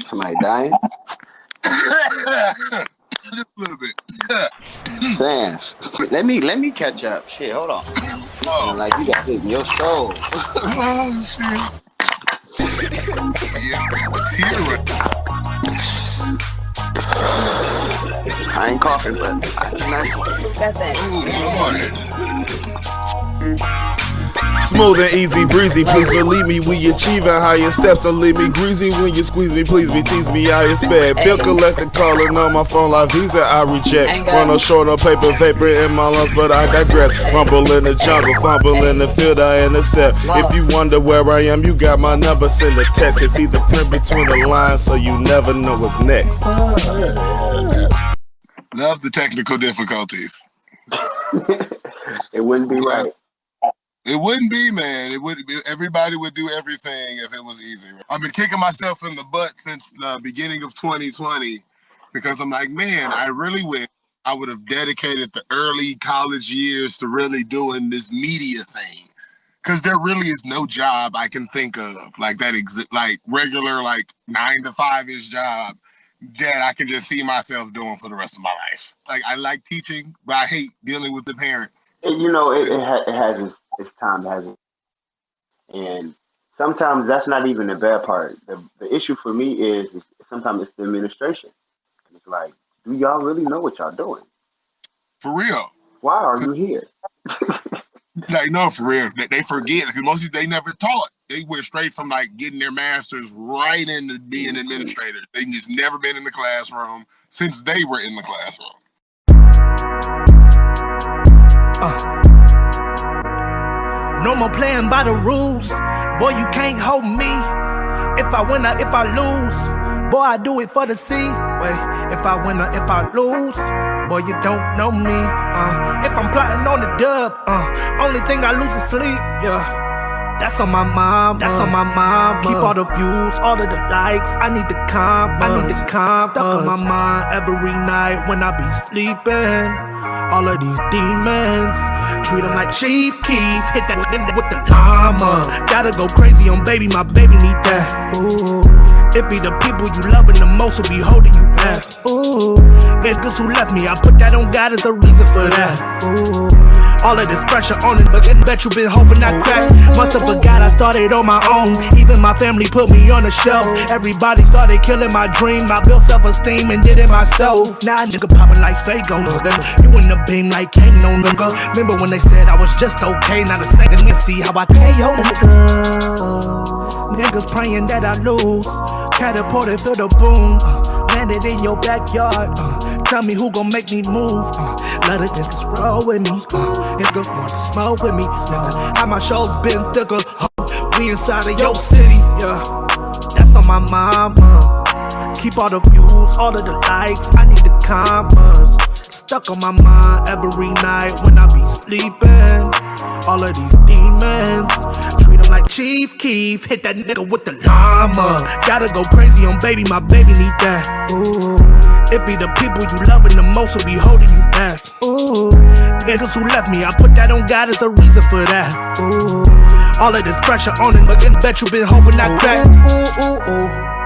Somebody dying? Just a little bit. Sans. Let me catch up. Shit, hold on. Oh. Like you got hit in your soul. Oh shit. Yeah, tear right. I ain't coughing, but nice one. Got that. Smooth and easy breezy, please believe me, we achieving higher steps. Don't leave me greasy when you squeeze me, please me, tease me, I expect. Bill collector calling on my phone like Visa, I reject. Run no short, no paper, vapor in my lungs, but I digress. Rumble in the jungle, fumble in the field, I intercept. If you wonder where I am, you got my number, send a text. Can see the print between the lines, so you never know what's next. Love the technical difficulties. It wouldn't be right. It wouldn't be, man. It would. Everybody would do everything if it was easy. I've been kicking myself in the butt since the beginning of 2020 because I'm like, man, I really wish I would have dedicated the early college years to really doing this media thing. Because there really is no job I can think of like that, like regular, like 9 to 5-ish job that I can just see myself doing for the rest of my life. Like I like teaching, but I hate dealing with the parents. You know, it has its time, hasn't. And sometimes that's not even the bad part. The issue for me is sometimes it's the administration. It's like, do y'all really know what y'all doing? For real. Why are you here? Like, no, for real. They forget because mostly they never taught. They went straight from like getting their masters right into being administrators. They just never been in the classroom since they were in the classroom. No more playing by the rules. Boy, you can't hold me. If I win or if I lose, boy, I do it for the C. Wait, if I win or if I lose, boy, you don't know me. If I'm plotting on the dub, only thing I lose is sleep. Yeah. That's on my mom, that's on my mom. Keep all the views, all of the likes. I need the calm, I need the calm. Stuck on my mind every night when I be sleeping. All of these demons, treat them like Chief Keef. Hit that with the llama. Gotta go crazy on baby, my baby need that. Ooh. It be the people you loving the most who be holding you back. Ooh. Niggas who left me, I put that on God as a reason for that. Ooh. All of this pressure on it, but I bet you been hoping I crack. Must have forgot I started on my own. Even my family put me on the shelf. Everybody started killing my dream. I built self-esteem and did it myself. Now a nigga popping like Fago. You in the beam like ain't no nigga. Remember when they said I was just okay? Now the second nigga see how I KO nigga. Niggas praying that I lose. Catapulted through the boom. Landed in your backyard. Tell me who gon' make me move. Let the niggas roll with me. Niggas want to smoke with me. Nigga, how my shows been thicker. We inside of your city. Yeah, that's on my mama. Keep all the views, all of the likes. I need the commas. Stuck on my mind every night when I be sleeping. All of these demons, treat them like Chief Keef. Hit that nigga with the llama. Gotta go crazy on baby, my baby need that. Ooh. It be the people you loving the most who be holding you back. Ooh. Niggas who left me, I put that on God as a reason for that. Ooh. All of this pressure on it, but I bet you been hoping I crack. Ooh, ooh, ooh.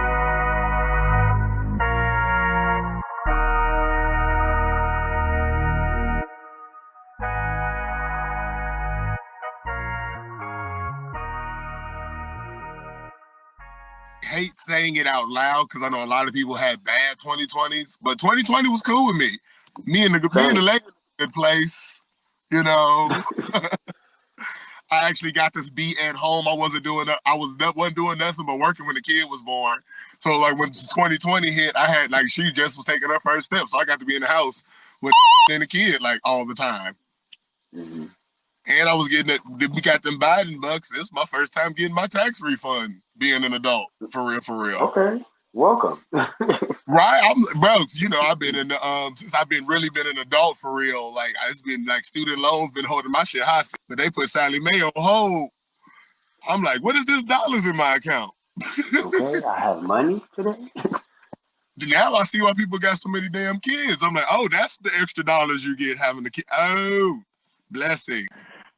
Hate saying it out loud because I know a lot of people had bad 2020s, but 2020 was cool with me. Me and the Lakers were in a good place, you know. I actually got to be at home. I wasn't doing nothing but working when the kid was born. So like when 2020 hit, I had like she just was taking her first steps, so I got to be in the house with and the kid like all the time. Mm-hmm. And I was getting it. We got them Biden bucks. This is my first time getting my tax refund. Being an adult, for real. Okay, welcome. Right, bro. You know, I've been in the since I've been an adult for real. Like it's been like student loans been holding my shit hostage, but they put Sally Mae on hold. I'm like, what is this dollars in my account? Okay, I have money today. Now I see why people got so many damn kids. I'm like, oh, that's the extra dollars you get having a kid. Oh, blessing.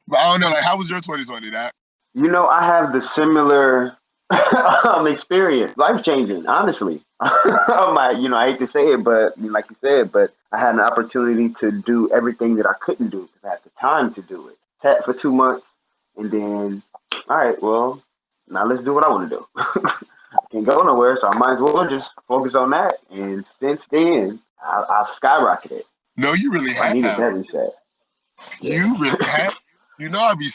But I don't know, like, how was your 2020, Doc? You know, I have the similar experience, life changing. Honestly, I hate to say it, but like you said, but I had an opportunity to do everything that I couldn't do because I had the time to do it. Sat for 2 months, and then, all right, well, now let's do what I want to do. I can't go nowhere, so I might as well just focus on that. And since then, I've skyrocketed. No, you really So I needed have. that reset. Yeah. You really have. You know, I be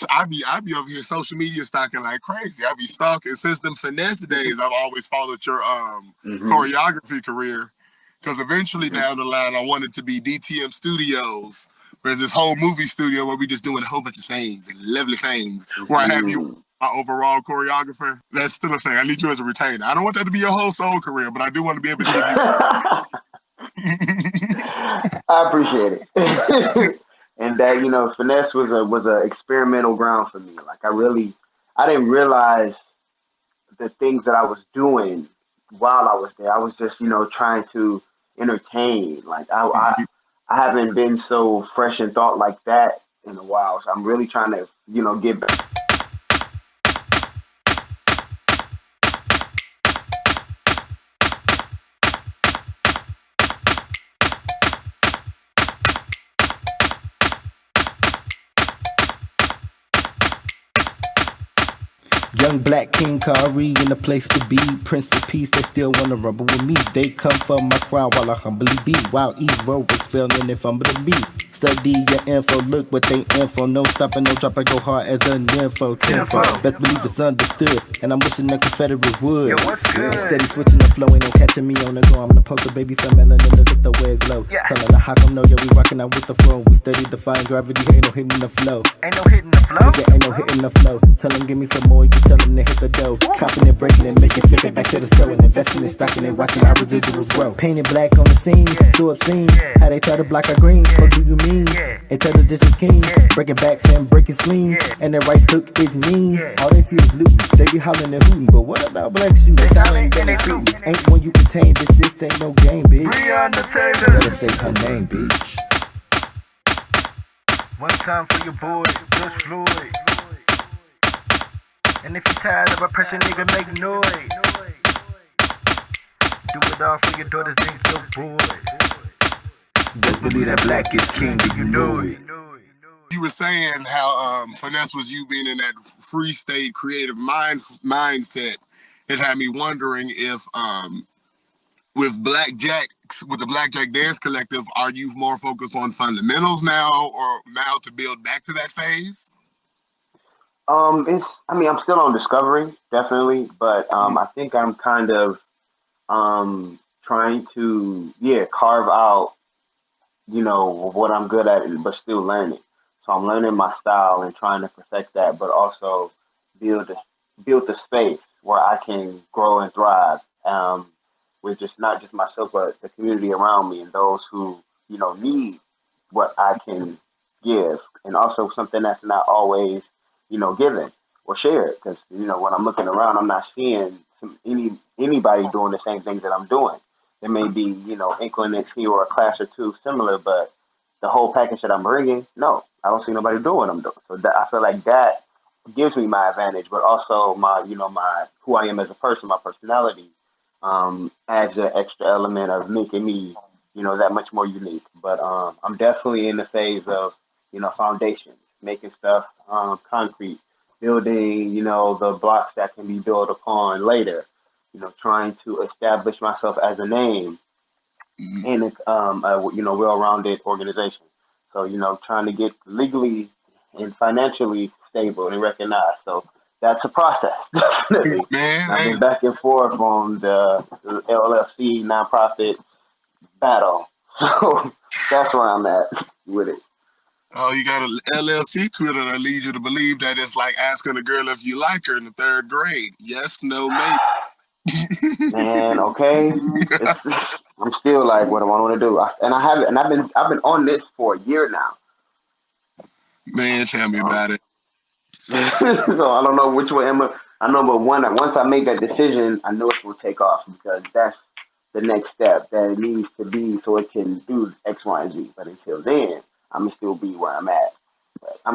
over here social media stalking like crazy. I be stalking since them finesse days. I've always followed your Hmm. choreography career because eventually Hmm. down the line I wanted to be DTM Studios. There's this whole movie studio where we just doing a whole bunch of things and lovely things. Where I have you Hmm. my overall choreographer. That's still a thing. I need you as a retainer. I don't want that to be your whole soul career, but I do want to be able to give you. I appreciate it. And that, finesse was a experimental ground for me. Like I didn't realize the things that I was doing while I was there. I was just, trying to entertain. Like I haven't been so fresh in thought like that in a while. So I'm really trying to, get back. Young black King Kari in the place to be. Prince of Peace, they still wanna rumble with me. They come for my crown while I humbly be. While Evo was feeling it fumble to me. Study your info, look what they info. No stopping, no dropping, go hard as an info. Tenfold, best believe it's understood. And I'm wishing that Confederate would. Yo, what's good? I'm steady switching the flow, ain't no catching me on the go. I'm the poster baby from melanin, look at the way it glow. Yeah. Telling the how come no, yeah, we rocking out with the flow. We steady defying gravity, ain't no hitting the flow. Ain't no hitting the flow. Nigga, ain't no hitting the flow. Tell them give me some more, you tell them to hit the dough. Copping it, breaking it, making flip it back to the store. And investing and stocking it, watching our residuals grow. Painted black on the scene, so obscene. How they try to block our green, what do you mean? Intelligence is keen, breaking backs and breaking sleeves. And the right hook is mean. All they see is looting, they be hollering and hooting. But what about black shoes? They silent and they shooting. Ain't one you contain, this ain't no game, bitch. Better say her name, bitch. One time for your boy, Bush Floyd. And if you tired of oppression, nigga, make noise. Do it all for your daughters and your boy. Best believe that black is king, do you know it? You were saying how finesse was you being in that free state creative mindset. It had me wondering if with the Blackjack Dance Collective, are you more focused on fundamentals now or now to build back to that phase? I'm still on discovery, definitely, but I think I'm kind of trying to, carve out, what I'm good at, but still learning. So I'm learning my style and trying to perfect that, but also build this, build the space where I can grow and thrive, with just not just myself, but the community around me and those who, need what I can give, and also something that's not always, given or shared. Because when I'm looking around, I'm not seeing anybody doing the same things that I'm doing. There may be, increments here or a class or two similar, but the whole package that I'm bringing, no, I don't see nobody doing what I'm doing. So that, I feel like that gives me my advantage, but also my, my who I am as a person, my personality, adds an extra element of making me, that much more unique. But I'm definitely in the phase of, foundations, making stuff concrete, building, the blocks that can be built upon later. Trying to establish myself as a name in a well-rounded organization. So trying to get legally and financially stable and recognized. So that's a process, definitely. Man, And I've hey, been back and forth on the LLC nonprofit battle. So that's where I'm at with it. oh, you got a LLC Twitter that leads you to believe that it's like asking a girl if you like her in the third grade. Yes, no, maybe. Man, okay. I'm still like, what do I want to do? And I haven't, and I've been on this for a year now. Man, tell me Um, about it. so I don't know which way I know, but once I make that decision, I know it will take off because that's the next step that it needs to be so it can do X, Y, and Z. But until then, I'm gonna still be where I'm at. But I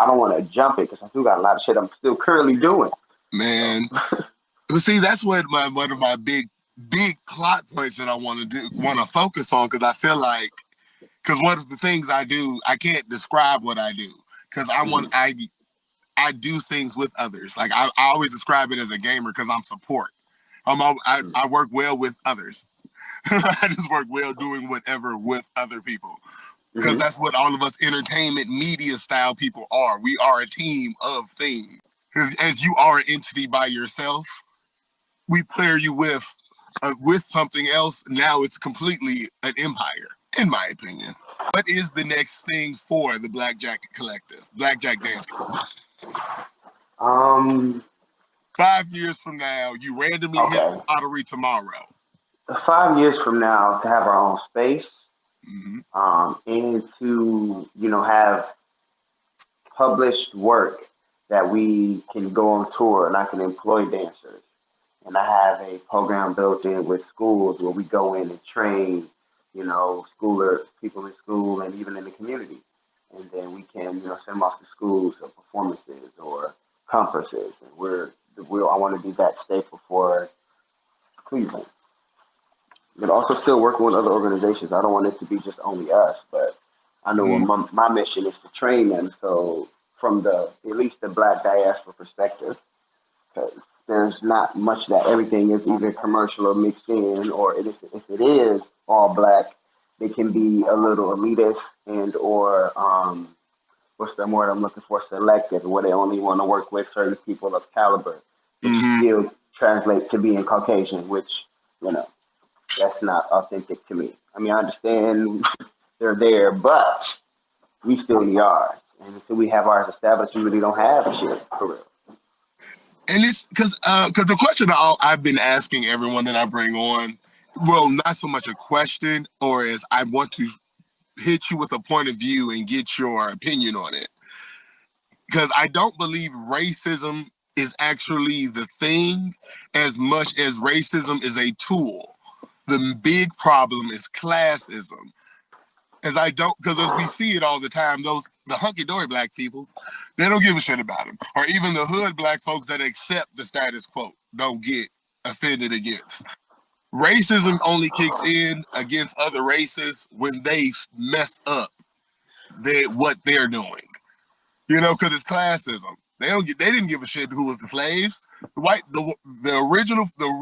don't want to jump it because I still got a lot of shit I'm still currently doing. So Man, But see, that's what one of my big plot points that I want to focus on, because I feel like, because one of the things I do, I can't describe what I do, because I do things with others. Like I always describe it as a gamer because I'm support. I work well with others. I just work well doing whatever with other people, because that's what all of us entertainment media style people are. We are a team of things. Because as you are an entity by yourself, we pair you with something else. Now it's completely an empire, in my opinion. What is the next thing for the Blackjack Collective, Blackjack Dance? 5 years from now, you randomly hit the lottery tomorrow. 5 years from now, to have our own space, and to have published work that we can go on tour, and I can employ dancers, and I have a program built in with schools where we go in and train, people in school and even in the community, and then we can send them off to schools or performances or conferences, and I want to do that staple for Cleveland. But also still working with other organizations. I don't want it to be just only us, but I know my mission is to train them. So from at least the Black diaspora perspective, because there's not much that everything is either commercial or mixed in, or if it is all Black, they can be a little elitist or what's the word I'm looking for, selective, where they only want to work with certain people of caliber, which still translates to being Caucasian, which, that's not authentic to me. I mean, I understand they're there, but we still need ours. And until we have ours established, we really don't have shit, for real. And it's because the question I've been asking everyone that I bring on, well, not so much a question, or as I want to hit you with a point of view and get your opinion on it. Because I don't believe racism is actually the thing as much as racism is a tool. The big problem is classism. Because as we see it all the time, the hunky-dory Black peoples, they don't give a shit about them. Or even the hood Black folks that accept the status quo don't get offended against. Racism only kicks in against other races when they mess up what they're doing. Because it's classism. They didn't give a shit who was the slaves.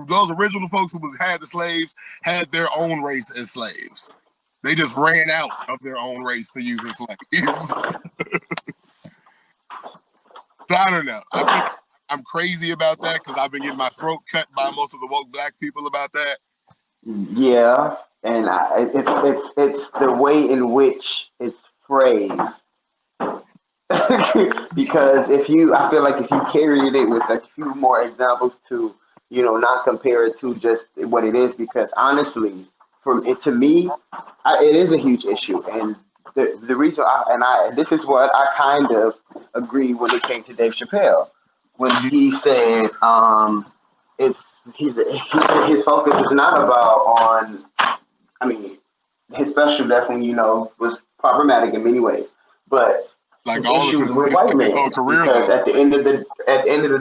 Those original folks who had the slaves had their own race as slaves. They just ran out of their own race to use as slaves. So I don't know. I think I'm crazy about that because I've been getting my throat cut by most of the woke Black people about that. Yeah, and it's the way in which it's phrased. Because I feel like if you carried it with a few more examples to, not compare it to just what it is, because honestly, to me, it is a huge issue. And the reason this is what I kind of agree when it came to Dave Chappelle, when he said, his focus is not his special definitely, was problematic in many ways, but like his issues with white men, because at the end of the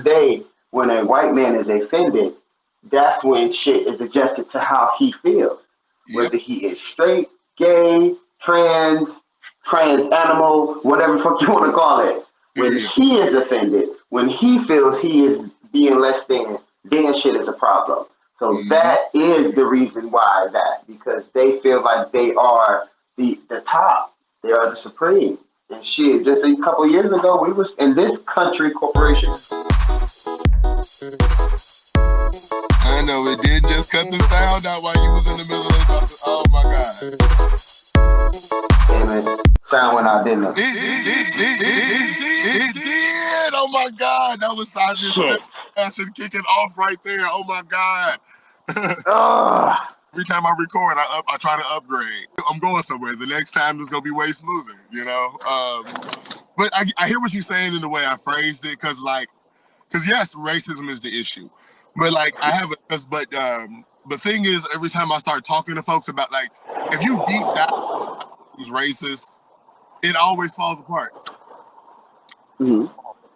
day, when a white man is offended, that's when shit is adjusted to how he feels, whether he is straight, gay, trans animal, whatever the fuck you want to call it. When he is offended, when he feels he is being less than, then shit is a problem. So that is the reason why because they feel like they are the top, they are the supreme. And shit, just a couple of years ago, we was in this country corporation. I know it did just cut the sound out while you was in the middle of the. Oh my god! Damn it, sound went out, didn't it? It did. Oh my god, that was this passion kicking off right there. Oh my god. Every time I record, I try to upgrade. I'm going somewhere. The next time it's gonna be way smoother, But I hear what you're saying in the way I phrased it, because yes, racism is the issue, but the thing is, every time I start talking to folks about if you deep dive who's racist, it always falls apart.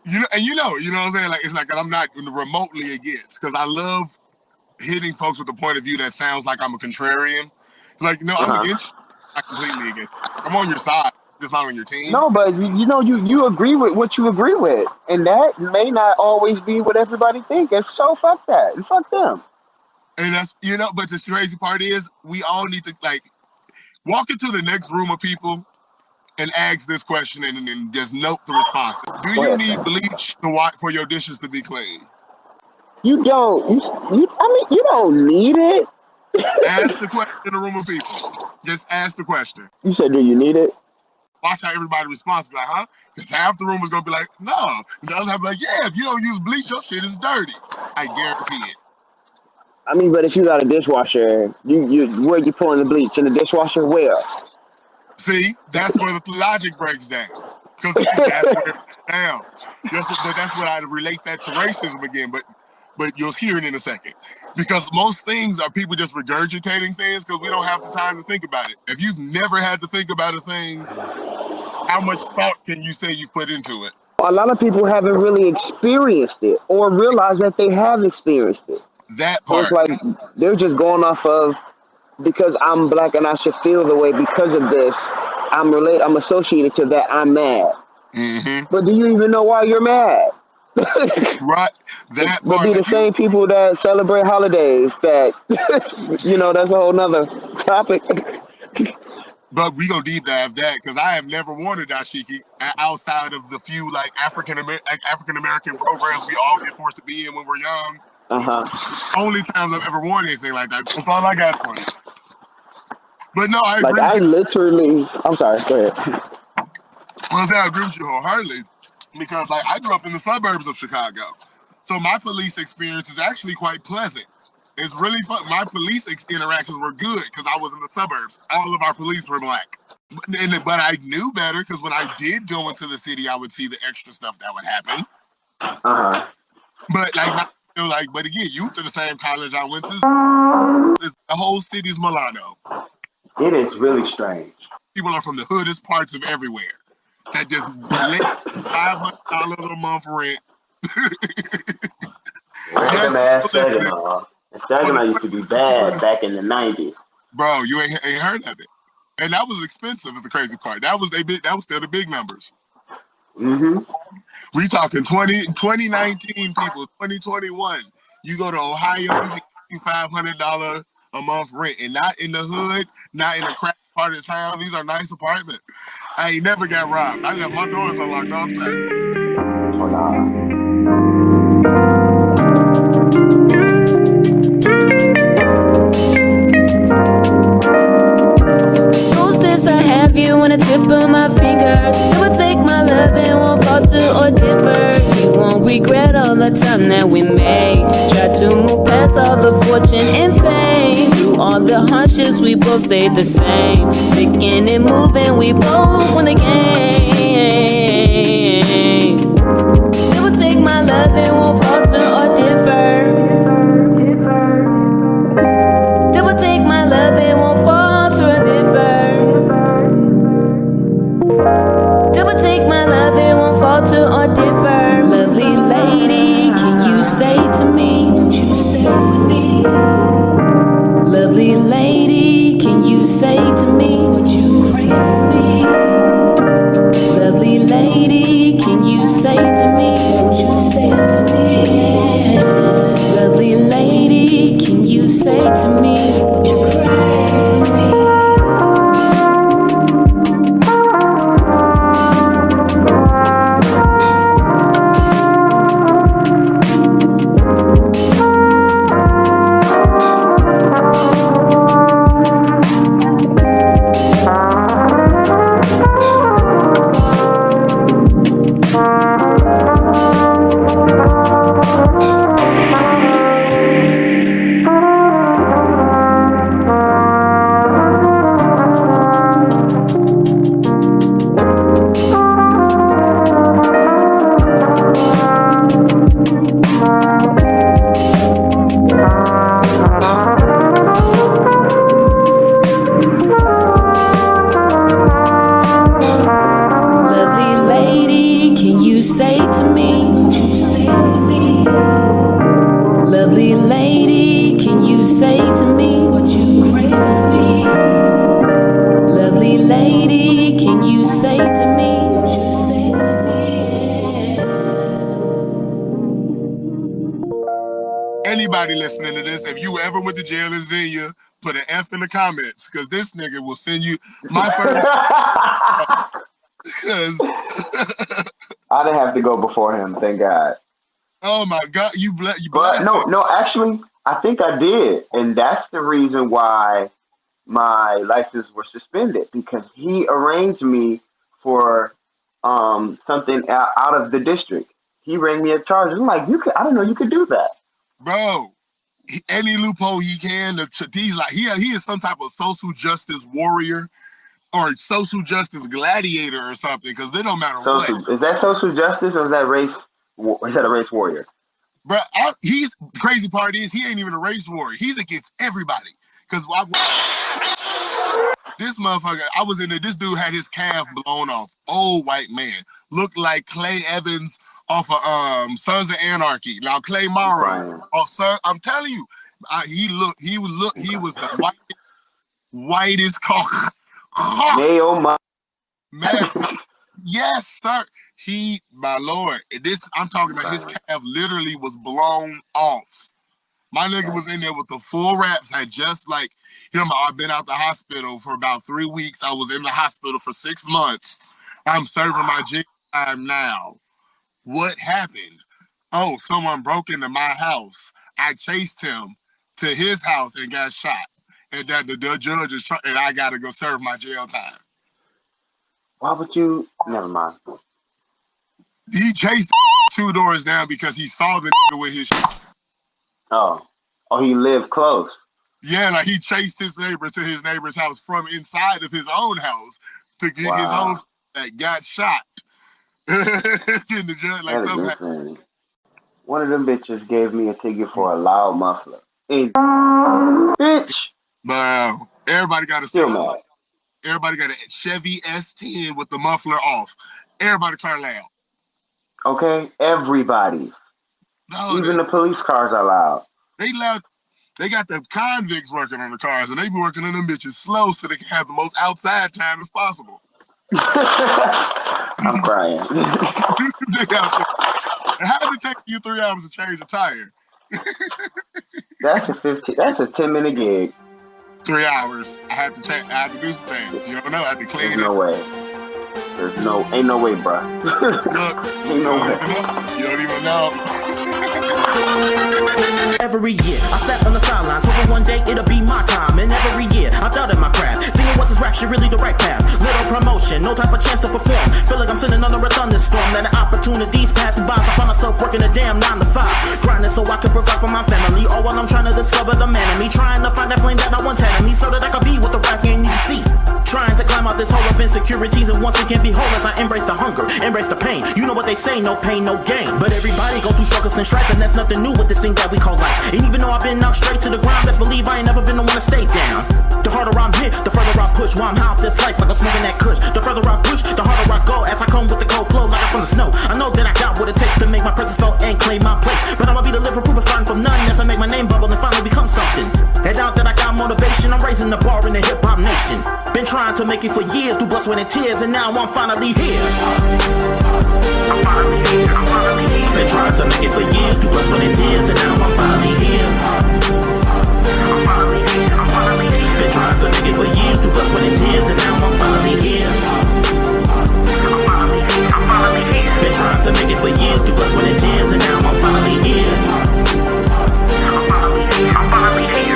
You know what I'm saying? Like, it's like I'm not remotely against, because I love hitting folks with a point of view that sounds like I'm a contrarian. It's like, no, I'm against you. Not completely against you. I'm on your side, just not on your team. No, but you agree with what you agree with, and that may not always be what everybody thinks. And so fuck that, and fuck them. And that's, but the crazy part is, we all need to, like, walk into the next room of people and ask this question, and then just note the response. Do you need bleach for your dishes to be clean? You don't. You don't need it. Ask the question in a room of people. Just ask the question. You said, do you need it? Watch how everybody responds. Like, huh? Because half the room is going to be like, no. And the other half be like, yeah, if you don't use bleach, your shit is dirty. I guarantee it. I mean, but if you got a dishwasher, where you pouring the bleach? In the dishwasher? Where? See, that's where the logic breaks down. Because that's where it breaks down. But that's where I relate that to racism again. But you'll hear it in a second. Because most things are people just regurgitating things because we don't have the time to think about it. If you've never had to think about a thing, how much thought can you say you've put into it? A lot of people haven't really experienced it or realized that they have experienced it. That So part. it's like they're just going off of, because I'm black and I should feel the way because of this, I'm associated to that, I'm mad. Mm-hmm. But do you even know why you're mad? Right. That But part. be the same people that celebrate holidays that, that's a whole nother topic. But we go deep dive that, because I have never worn a dashiki outside of the few like African American programs we all get forced to be in when we're young. Only times I've ever worn anything like that. That's all I got for you. But no, I agree. I'm sorry, go ahead. I agree with you wholeheartedly, because like I grew up in the suburbs of Chicago, so my police experience is actually quite pleasant. It's really fun. My police interactions were good because I was in the suburbs. All of our police were black. But I knew better, because when I did go into the city, I would see the extra stuff that would happen. But but again, you went to the same college I went to. The whole city's mulatto. It is really strange. People are from the hoodest parts of everywhere that just let $500 a month rent. Saginaw used to be bad back in the 90s. Bro, you ain't heard of it. And that was expensive, is the crazy part. That was still the big numbers. Mm-hmm. We talking 2019 people, 2021. You go to Ohio, you get $500 a month rent, and not in the hood, not in a crap part of town. These are nice apartments. I ain't never got robbed. I left my doors unlocked all the time. Oh, nah. I have you on the tip of my finger. You will take my love and won't falter or differ. You won't regret all the time that we made. Try to move past all the fortune and fame. Through all the hardships, we both stayed the same. Sticking and moving, we both won the game. You will take my love and won't falter or differ. You will take my love and won't falter or differ. Double take my love, it won't falter or differ. Lovely lady, can you say to me, won't you stay with me? Lovely lady, can you say to me, won't you pray for me? Lovely lady, can you say to me, won't you stay with me? Lovely lady, can you say to me, won't you cry for me? Everybody listening to this, if you ever went to jail in Xenia, put an F in the comments, because this nigga will send you my first. Because I didn't have to go before him, thank God. Oh my God, you blessed. But no, actually, I think I did, and that's the reason why my license was suspended, because he arranged me for something out of the district. He ran me a charge. I'm like, I didn't know you could do that, bro. Any loophole he can. He's like he is some type of social justice warrior or social justice gladiator or something. Because they don't matter what. Is that social justice or is that race? Is that a race warrior? Bro, he's crazy part is he ain't even a race warrior. He's against everybody. Because this motherfucker, I was in there. This dude had his calf blown off. Old white man, looked like Clay Evans off of Sons of Anarchy. Now Clay Morrow off I'm telling you, he was the whitest cock. Man, yes, sir. My Lord, I'm talking about his calf literally was blown off. My nigga was in there with the full wraps. Had just like, I've been out the hospital for about 3 weeks. I was in the hospital for 6 months. I'm serving my jail time now. What happened? Oh, someone broke into my house. I chased him to his house and got shot. And that the judge is trying, and I got to go serve my jail time. Why would you? Never mind. He chased 2 doors down because he saw the with his shit. Oh, he lived close. Yeah, like he chased his neighbor to his neighbor's house from inside of his own house to get his own that got shot. The judge, like something. One of them bitches gave me a ticket for a loud muffler. Bitch. Wow. Everybody got a Everybody got a Chevy S10 with the muffler off. Everybody car loud. Okay, everybody. No, even the police cars are loud. They loud. They got the convicts working on the cars, and they be working on them bitches slow so they can have the most outside time as possible. I'm crying. How did it take you 3 hours to change a tire? That's a 10-minute gig. 3 hours. I have to change. I have to do some things. You don't know. I have to clean it. No way. Ain't no way, bro. Ain't no way. You don't even know. Every year, I sat on the sidelines, hoping one day it'll be my time. And every year, I doubted my craft, thinking was this rap shit really the right path? Little promotion, no type of chance to perform. Feel like I'm sitting under a thunderstorm. Letting opportunities pass me by. I find myself working a damn 9 to 5, grinding so I can provide for my family. All while I'm trying to discover the man in me, trying to find that flame that I once had in me, so that I could be what the rap game needs to see. Trying to climb out this hole of insecurities, and once again be whole as I embrace the hunger, embrace the pain. You know what they say, no pain, no gain. But everybody go through struggles and strife, and that's nothing new with this thing that we call life. And even though I've been knocked straight to the ground, best believe I ain't never been the one to stay down. The harder I'm hit, the further I push. While I'm high off this life, like I'm smoking that kush. The further I push, the harder I go, as I come with the cold flow, like I'm from the snow. I know that I got what it takes to make my presence felt and claim my place. But I'ma be the living proof of starting from none, as I make my name bubble and finally become something. And now that I got motivation, I'm raising the bar in the hip-hop nation. Been trying to make it for years, through blood, sweat, and tears, and now I'm finally here. Been trying to make it for years, through blood, sweat, and tears, and now I'm finally here. Been trying to make it for years, through blood, sweat, and tears, and now I'm finally here. Been trying to make it for years, through blood, sweat, and tears, and now I'm finally here.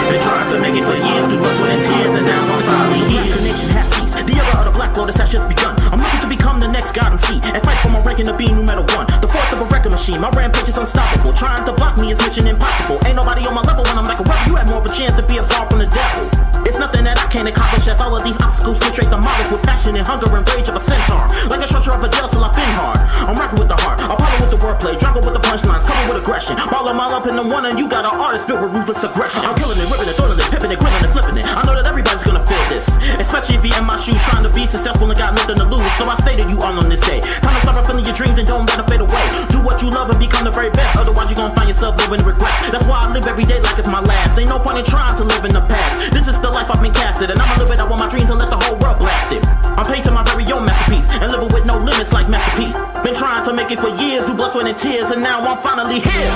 Been trying to make it for years, through blood, sweat, and tears, and now I'm finally here. The nation has ceased. The era of the Black Lotus has just begun. I'm looking to become the next God MC and fight for my ranking of being numero 1. The force of a record machine, my rampage is unstoppable. Trying to block me is mission impossible. Ain't nobody on my level when I'm like a rebel. You have more of a chance to be absolved from the devil. It's nothing that I can't accomplish as all of these obstacles penetrate the models with passion and hunger and rage of a centaur. Like a structure of a jail, so I've been hard. I'm rocking with the heart, Apollo with the wordplay, Drago with the punchlines, coming with aggression. Ball them all up in the one, and you got an artist built with ruthless aggression. I'm killing it, ripping it, throwing it, pipping it, grilling it, flipping it. I know that everybody's gonna feel this, especially if you're in my shoes trying to be successful and got nothing to lose. So I say to you all on this day, time to start fulfilling your dreams and don't let them fade away. Do what you love and become the very best, otherwise you're gonna find yourself living in regret. That's why I live every day like it's my last. Ain't no point in trying to live in the past. This is the life I've been casted, and I'ma live it. I want my dreams to let the whole world blast it. I'm paid to my very own masterpiece and living with no limits like Master P. Been trying to make it for years, through blood, sweat and tears, and now I'm finally here.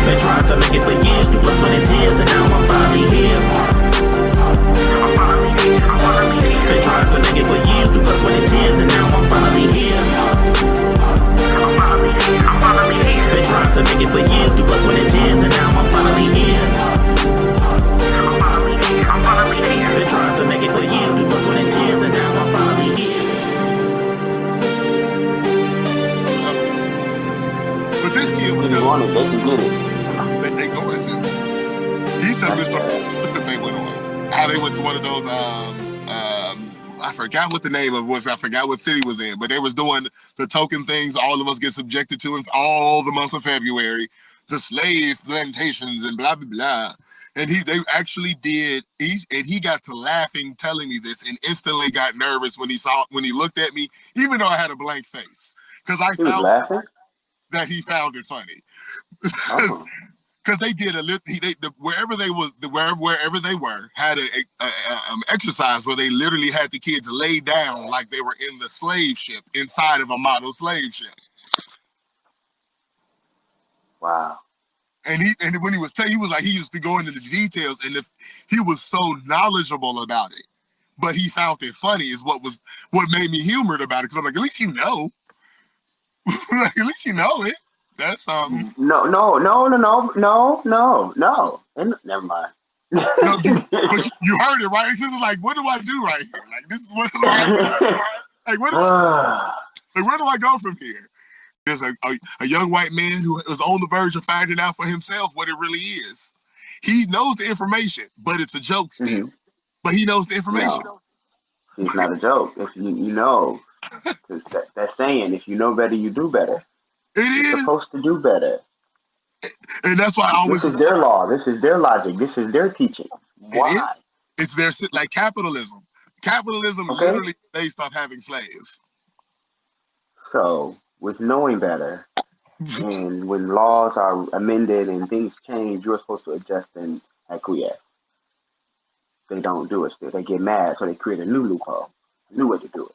Been trying to make it for years, through blood, sweat and tears, and now I'm finally here. Been trying to make it for years, through blood, sweat and tears, and now I'm finally here. Been trying to make it for years, through blood, sweat and tears, and now I'm finally here. Been trying to make it for years, through blood, sweat and tears, and now I'm finally here. But this kid was If you want it, they can get it. that they going to. He's telling this story. What the thing went on? How they went to one of those. I forgot what the name of was. I forgot what city was in, but they was doing the token things all of us get subjected to in all the months of February, the slave plantations and blah blah blah. And they actually did. He got to laughing, telling me this, and instantly got nervous when he looked at me, even though I had a blank face, because I found that he found it funny. Because they did wherever they were had a exercise where they literally had the kids lay down like they were in the slave ship inside of a model slave ship. Wow. And when he was like he used to go into the details, and he was so knowledgeable about it, but he found it funny is what made me humored about it, because I'm like, at least you know. Like, at least you know it. That's something. No. And never mind. No, but you heard it, right? This is like, what do I do right here? Like, this is what do I like? Where do I go from here? There's a young white man who is on the verge of finding out for himself what it really is. He knows the information, but it's a joke still. Mm-hmm. But he knows the information. No, it's not a joke. If you know, that saying, if you know better, you do better. You're supposed to do better. And that's why I always... This is their law. This is their logic. This is their teaching. Why? It's their... Like capitalism. Capitalism literally based off having slaves. So, with knowing better, and when laws are amended and things change, you're supposed to adjust and acquiesce. They don't do it still. They get mad, so they create a new loophole. A new way to do it.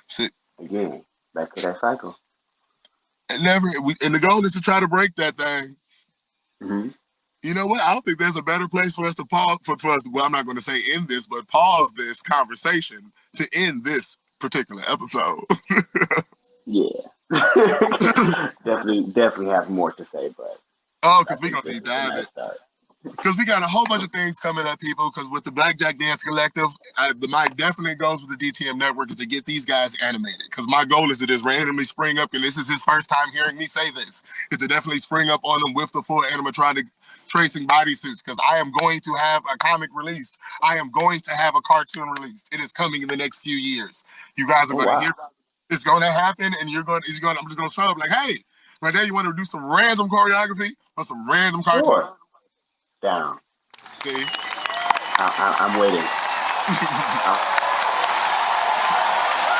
See? Again, back to that cycle. And the goal is to try to break that thing. Mm-hmm. You know what? I don't think there's a better place for us to pause. Well, I'm not going to say end this, but pause this conversation to end this particular episode. Yeah, definitely have more to say, but because we're gonna deep dive it. Because we got a whole bunch of things coming up, people. Because with the Blackjack Dance Collective, the mic definitely goes with the DTM Network is to get these guys animated. Because my goal is to just randomly spring up, and this is his first time hearing me say this, is to definitely spring up on them with the full animatronic tracing bodysuits. Because I am going to have a comic released. I am going to have a cartoon released. It is coming in the next few years. You guys are going to hear it's going to happen, and I'm just going to show up like, hey, right there, you want to do some random choreography or some random cartoon? Sure. Down. See? I'm waiting.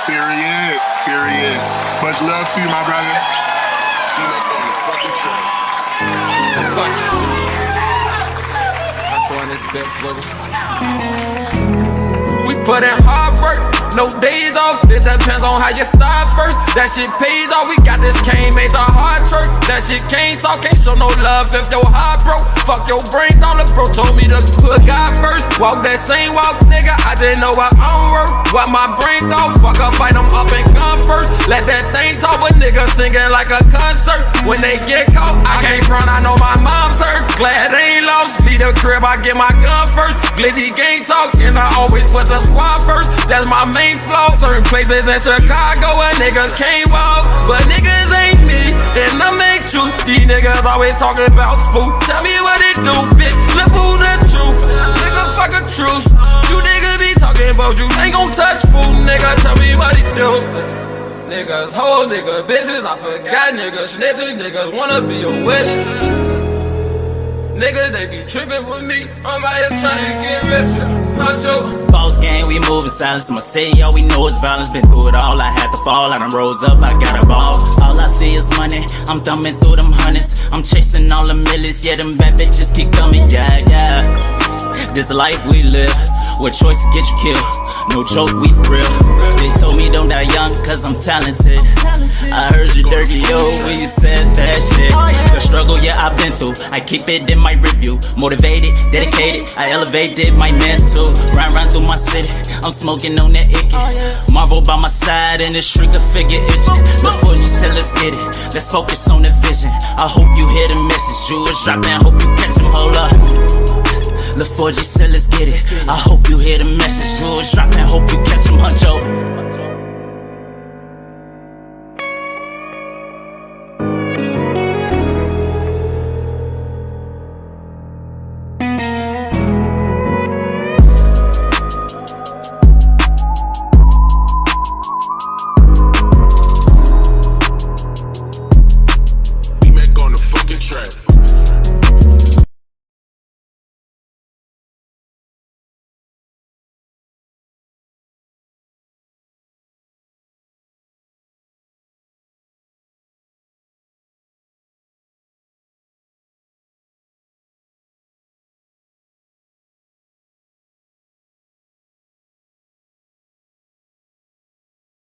Period. Much love to you, my brother. You make on the fucking show. Fuck you. I join this bitch, we put in hard work, no days off. It depends on how you start first. That shit pays off. We got this cane made the hard church. That shit can't show no love if your heart broke. Fuck your brain dollar, bro. Told me to put God first. Walk that same walk, nigga. I didn't know what I'm worth. What my brain thought. Fuck up, fight them up and gun first. Let that thing talk, but niggas singing like a concert. When they get caught, I can't front. I know my mom's hurt. Glad they ain't lost. Leave the crib, I get my gun first. Glizzy gang talk, and I always put the squad first. That's my main flaw. Certain places in Chicago where niggas can't walk, but niggas ain't me, and I make truth. These niggas always talking about food. Tell me what it do, bitch. Live for the truth. Nigga, fuck a truce. You niggas be talking about you ain't gon' touch food, nigga. Tell me what it do. Niggas, whole nigga, bitches. I forgot niggas, snitches. Niggas wanna be a witness. Niggas, they be trippin' with me. I'm out here trying to get rich. Boss gang, we move in silence. I'ma say all we know is violence. Been through it all, I had to fall. I done rose up, I got a ball. All I see is money, I'm thumbing through them hundreds. I'm chasing all the millies, yeah, them bad bitches keep coming, yeah. This life we live, with choice to get you killed. No joke, we for real. They told me don't die young, cause I'm talented. I heard you dirty, yo, when you said that shit. The struggle, yeah, I've been through. I keep it in my review. Motivated, dedicated, I elevated my mental. Ride through my city, I'm smoking on that icky. Marvel by my side, and this trigger figure itching. Before you said, let's get it, let's focus on the vision. I hope you hear the message. Jewish dropping, hope you catch him, hold up. The 4G said, let's get it. I hope you hear the message. Jewish dropping, hope you catch him, huncho.